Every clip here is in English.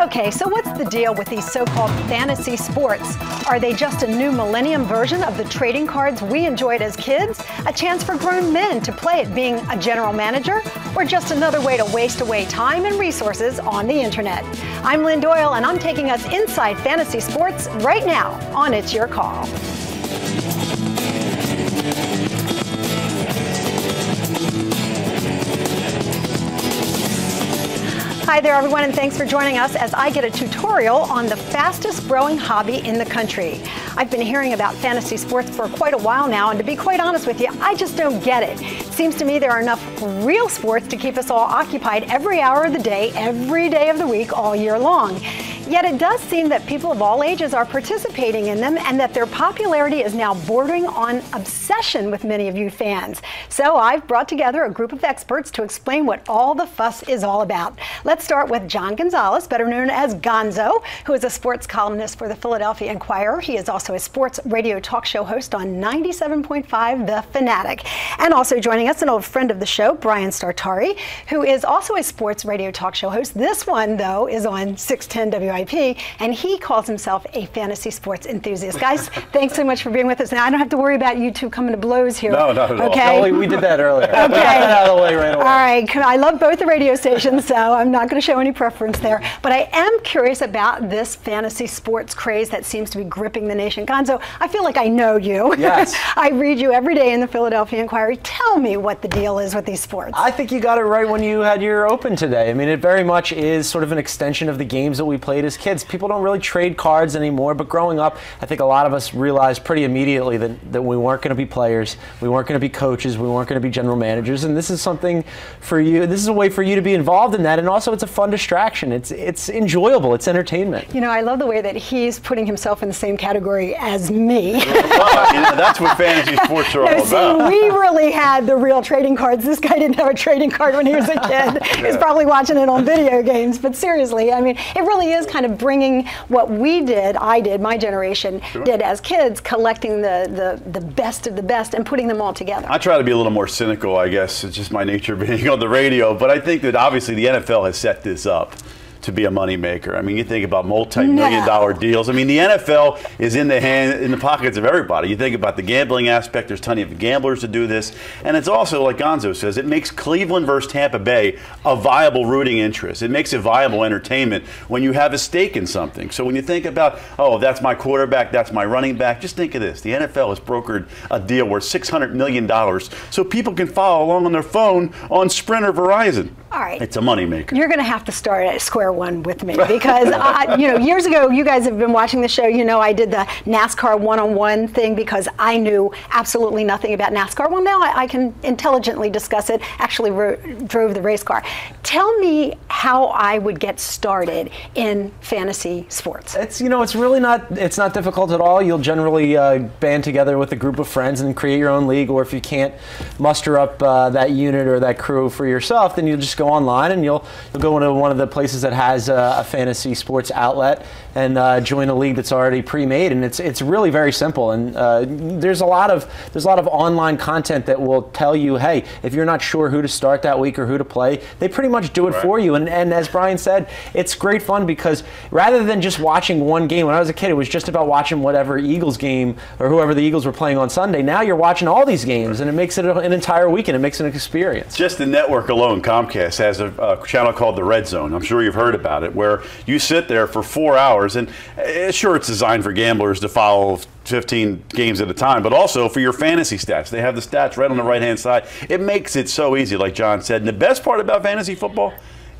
Okay, so what's the deal with these so-called fantasy sports? Are they just a new millennium version of the trading cards we enjoyed as kids? A chance for grown men to play at being a general manager? Or just another way to waste away time and resources on the internet? I'm Lynn Doyle, and I'm taking us inside fantasy sports right now on It's Your Call. Hi there, everyone, and thanks for joining us as I get a tutorial on the fastest growing hobby in the country. I've been hearing about fantasy sports for quite a while now, and to be quite honest with you, I just don't get it. It seems to me there are enough real sports to keep us all occupied every hour of the day, every day of the week, all year long. Yet it does seem that people of all ages are participating in them and that their popularity is now bordering on obsession with many of you fans. So I've brought together a group of experts to explain what all the fuss is all about. Let's start with John Gonzalez, better known as Gonzo, who is a sports columnist for the Philadelphia Inquirer. He is also a sports radio talk show host on 97.5 The Fanatic. And also joining us, an old friend of the show, Brian Startari, who is also a sports radio talk show host. This one, though, is on 610 WIP. And he calls himself a fantasy sports enthusiast. Guys, thanks so much for being with us. Now, I don't have to worry about you two coming to blows here. No, not at all. Okay? No, we did that earlier. Okay. We got that out of the way right away. All right. I love both the radio stations, so I'm not going to show any preference there. But I am curious about this fantasy sports craze that seems to be gripping the nation. Gonzo, I feel like I know you. Yes. I read you every day in the Philadelphia Inquirer. Tell me what the deal is with these sports. I think you got it right when you had your open today. I mean, it very much is sort of an extension of the games that we played as kids. People don't really trade cards anymore, but growing up, I think a lot of us realized pretty immediately that we weren't going to be players, we weren't going to be coaches, we weren't going to be general managers, and this is something for you, this is a way for you to be involved in that, and also it's a fun distraction. It's enjoyable, it's entertainment. You know, I love the way that he's putting himself in the same category as me. Well, you know, that's what fantasy sports are all about. We really had the real trading cards. This guy didn't have a trading card when he was a kid. He's probably watching it on video games, but seriously, I mean, it really is kind of bringing what we did, my generation did as kids, collecting the best of the best and putting them all together. I try to be a little more cynical, I guess. It's just my nature being on the radio, but I think that obviously the NFL has set this up to be a moneymaker. I mean, you think about multi-million-dollar deals. I mean, the NFL is in the pockets of everybody. You think about the gambling aspect. There's plenty of gamblers to do this, and it's also, like Gonzo says, it makes Cleveland versus Tampa Bay a viable rooting interest. It makes it viable entertainment when you have a stake in something. So when you think about, oh, that's my quarterback, that's my running back, just think of this: the NFL has brokered a deal worth $600 million, so people can follow along on their phone on Sprint or Verizon. All right. It's a moneymaker. You're going to have to start at square one with me because, you know, years ago, you guys have been watching the show. You know, I did the NASCAR one-on-one thing because I knew absolutely nothing about NASCAR. Well, now I can intelligently discuss it. Actually drove the race car. Tell me how I would get started in fantasy sports. It's, you know, it's really not difficult at all. You'll generally band together with a group of friends and create your own league, or if you can't muster up that unit or that crew for yourself, then you'll just go online and you'll go into one of the places that has a fantasy sports outlet and join a league that's already pre-made, and it's really very simple. And there's a lot of online content that will tell you, hey, if you're not sure who to start that week or who to play, they pretty much do it for you. And as Brian said, it's great fun because rather than just watching one game, when I was a kid, it was just about watching whatever Eagles game or whoever the Eagles were playing on Sunday. Now you're watching all these games, and it makes it an entire weekend. It makes it an experience. Just the network alone, Comcast has a channel called the Red Zone. I'm sure you've heard about it, where you sit there for 4 hours, and sure, it's designed for gamblers to follow 15 games at a time, but also for your fantasy stats. They have the stats right on the right-hand side. It makes it so easy, like John said. And the best part about fantasy football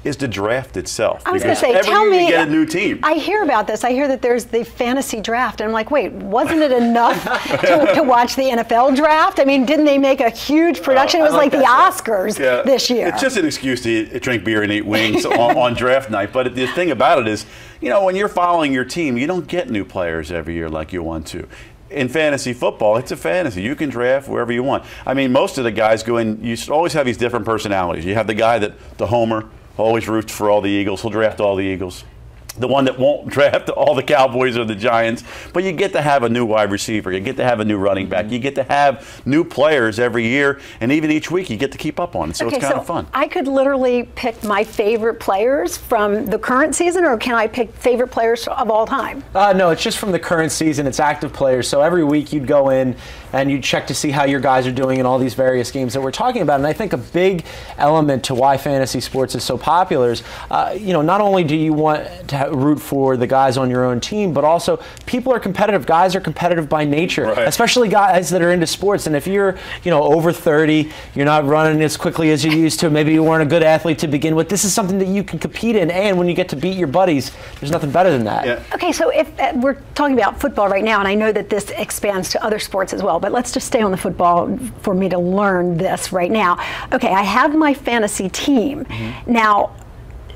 is the draft itself. I was going to say, every tell year me, you get a new team. I hear about this. I hear that there's the fantasy draft, and I'm like, wait, wasn't it enough to watch the NFL draft? I mean, didn't they make a huge production? It was like the Oscars this year. It's just an excuse to drink beer and eat wings on draft night. But the thing about it is, you know, when you're following your team, you don't get new players every year like you want to. In fantasy football, it's a fantasy. You can draft wherever you want. I mean, most of the guys go in, you always have these different personalities. You have the guy the homer, always roots for all the Eagles. He'll draft all the Eagles. the one that won't draft all the Cowboys or the Giants, but you get to have a new wide receiver, you get to have a new running back, you get to have new players every year, and even each week you get to keep up on it, so it's kind of fun. I could literally pick my favorite players from the current season, or can I pick favorite players of all time? No, it's just from the current season. It's active players, so every week you'd go in and you'd check to see how your guys are doing in all these various games that we're talking about. And I think a big element to why fantasy sports is so popular is, not only do you want to root for the guys on your own team, but also people are competitive. Guys are competitive by nature, especially guys that are into sports. And if you're, over 30, you're not running as quickly as you used to, maybe you weren't a good athlete to begin with, this is something that you can compete in. And when you get to beat your buddies, there's nothing better than that. Yeah. Okay, so if we're talking about football right now, and I know that this expands to other sports as well, but let's just stay on the football for me to learn this right now. Okay, I have my fantasy team. Now,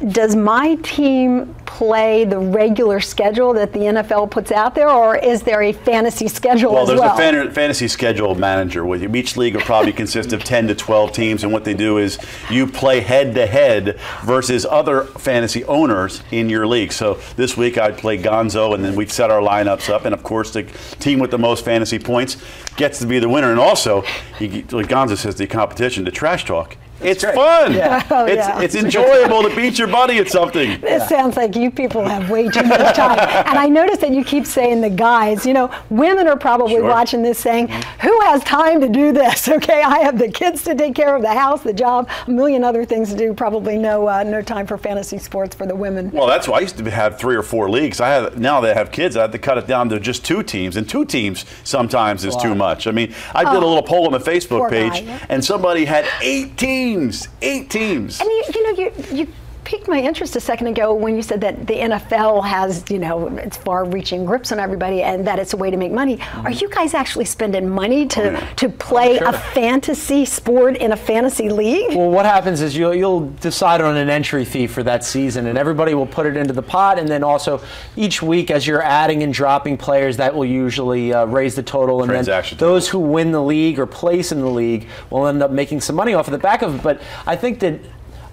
does my team play the regular schedule that the NFL puts out there, or is there a fantasy schedule as well? Well, there's a fantasy schedule manager with you. Each league will probably consist of 10 to 12 teams, and what they do is you play head-to-head versus other fantasy owners in your league. So this week I'd play Gonzo, and then we'd set our lineups up, and of course the team with the most fantasy points gets to be the winner. And also, like Gonzo says, the competition, the trash talk. It's fun. Yeah. It's enjoyable to beat your buddy at something. This sounds like you people have way too much time. And I noticed that you keep saying the guys. Women are probably watching this saying, who has time to do this? Okay, I have the kids to take care of, the house, the job, a million other things to do. Probably no time for fantasy sports for the women. Well, that's why I used to have 3 or 4 leagues. Now that I have kids, I have to cut it down to just 2 teams. And 2 teams sometimes is too much. I mean, I did a little poll on the Facebook page, and somebody had 8 teams. 8 teams. And you piqued my interest a second ago when you said that the NFL has, its far-reaching grips on everybody and that it's a way to make money. Are you guys actually spending money to play a fantasy sport in a fantasy league? Well, what happens is you'll decide on an entry fee for that season, and everybody will put it into the pot, and then also each week as you're adding and dropping players, that will usually raise the total, and then those who win the league or place in the league will end up making some money off of the back of it. But I think that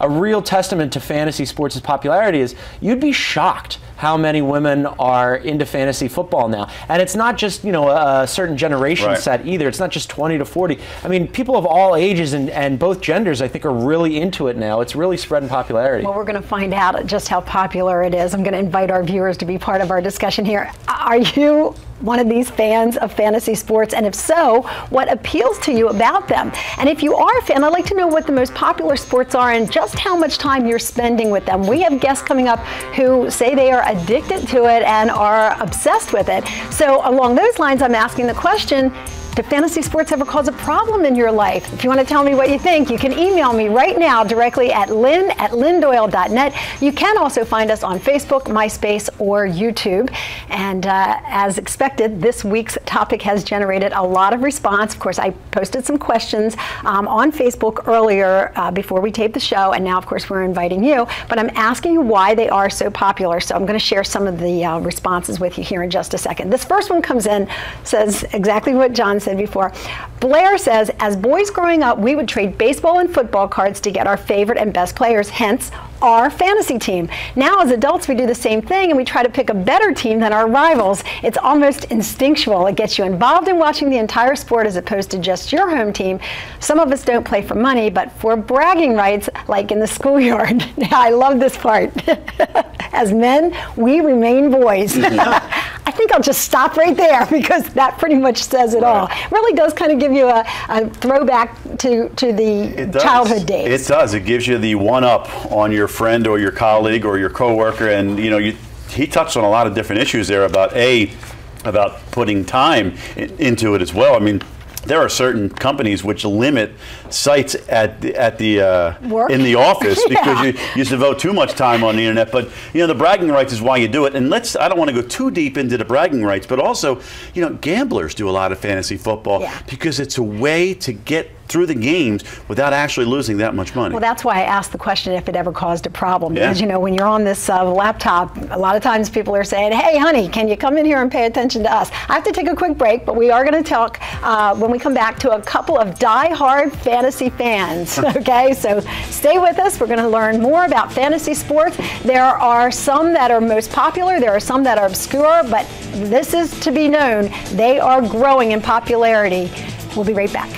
a real testament to fantasy sports' popularity is you'd be shocked how many women are into fantasy football now. And it's not just, a certain generation set either. It's not just 20 to 40. I mean, people of all ages and both genders, I think, are really into it now. It's really spreading popularity. Well, we're going to find out just how popular it is. I'm going to invite our viewers to be part of our discussion here. Are you one of these fans of fantasy sports? And if so, what appeals to you about them? And if you are a fan, I'd like to know what the most popular sports are and just how much time you're spending with them. We have guests coming up who say they are addicted to it and are obsessed with it. So along those lines, I'm asking the question, do fantasy sports ever cause a problem in your life? If you want to tell me what you think, you can email me right now directly at lynn@lynndoyle.net. You can also find us on Facebook, MySpace, or YouTube. And as expected, this week's topic has generated a lot of response. Of course, I posted some questions on Facebook earlier before we taped the show, and now, of course, we're inviting you. But I'm asking you why they are so popular, so I'm going to share some of the responses with you here in just a second. This first one comes in, says exactly what John said before. Blair says, as boys growing up, we would trade baseball and football cards to get our favorite and best players, hence our fantasy team. Now as adults, we do the same thing and we try to pick a better team than our rivals. It's almost instinctual. It gets you involved in watching the entire sport as opposed to just your home team. Some of us don't play for money, but for bragging rights, like in the schoolyard. Now, I love this part. As men, we remain boys. I think I'll just stop right there because that pretty much says it all. It really does kind of give you a throwback to the childhood days. It does. It gives you the one-up on your friend or your colleague or your coworker, and he touched on a lot of different issues there about putting time into it as well. I mean, there are certain companies which limit sites in the office because you devote too much time on the internet. But the bragging rights is why you do it. And I don't want to go too deep into the bragging rights, but also gamblers do a lot of fantasy football because it's a way to get through the games without actually losing that much money. Well, that's why I asked the question if it ever caused a problem. Yeah. Because, you know, when you're on this laptop, a lot of times people are saying, hey, honey, can you come in here and pay attention to us? I have to take a quick break, but we are going to talk when we come back to a couple of die-hard fantasy fans. Okay, so stay with us. We're going to learn more about fantasy sports. There are some that are most popular. There are some that are obscure, but this is to be known. They are growing in popularity. We'll be right back.